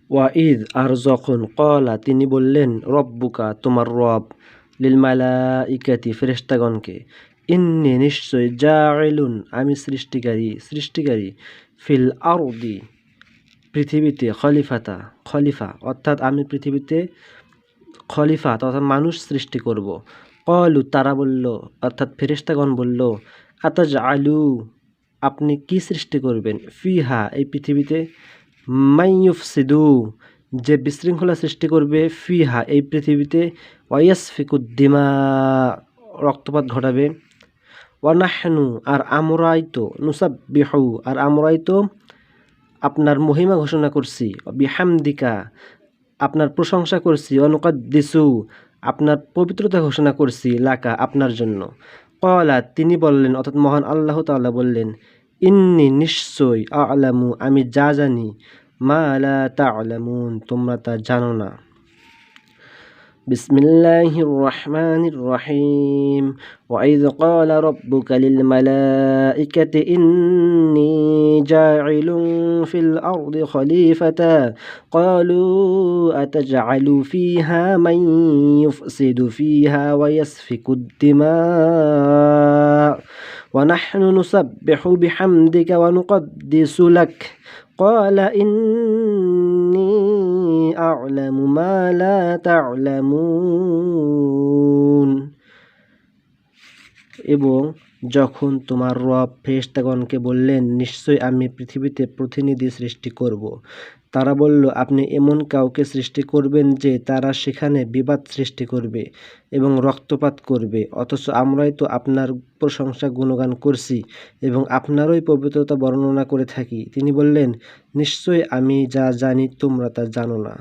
ওয়াইদ আর যখন কলা তিনি বললেন রব্বুকা তোমার রব লিল মালাইকাতি ফেরেশতাগণকে ইন্নী নিশ্চয় জাইলুন আমি সৃষ্টিকারী ফিল আরদি পৃথিবীতে খলিফা অর্থাৎ আমি পৃথিবীতে খলিফা তথা মানুষ সৃষ্টি করব। কলু তারা বলল অর্থাৎ ফেরেশতাগণ বলল আতাজআলু আপনি কি সৃষ্টি করবেন ফিহা এই পৃথিবীতে মাইয়ুফসিদু যে বিশৃঙ্খলা সৃষ্টি করবে ফিহা এই পৃথিবীতে ওয়াইয়াসফিকুদ্দিমা রক্তপাত ঘটাবে ওয়ানাহনু আর আমরাই তো নুসাব্বিহু আর আমরাই তো আপনার মহিমা ঘোষণা করছি বিহামদিকা আপনার প্রশংসা করছি অনুকাদ্দিসু আপনার পবিত্রতা ঘোষণা করছি লাকা আপনার জন্য কলা তিনি বললেন অর্থাৎ মহান আল্লাহ তাআলা বললেন ইন্নি নিশ্চয় আ'লামু আমি যা জানি মা লা তা'লামুন তোমরা তা জানো না বিসমিল্লাহির রহমানির রহিম ওয়াইদ ক্বালা রাব্বুকা লিল মালাইকাতি ইন্নী জাইলুন ফিল আরদি খলিফাতা ক্বালু আতাজআলু ফিহা মান ইউফসিদু ফিহা ওয়া ইয়াসফিকুদ দিমা ওয়া নাহনু নুসাব্বিহু বিহামদিকা ওয়া নুকদ্দিসু লাক ক্বালা ইন্নী আ'লামু মা লা তা'লামুন এবং যখন তোমার রব ফেরেশতাগণকে বললেন নিশ্চয় আমি পৃথিবীতে প্রতিনিধি সৃষ্টি করব। তারা বলল আপনি এমন কাউকে সৃষ্টি করবেন যে তারা সেখানে বিবাদ সৃষ্টি করবে এবং রক্তপাত করবে অথচ আমরাই তো আপনার প্রশংসা গুণগান করছি এবং আপনারই পবিত্রতা বর্ণনা করে থাকি। তিনি বললেন নিশ্চয় আমি যা জানি তোমরা তা জানো না।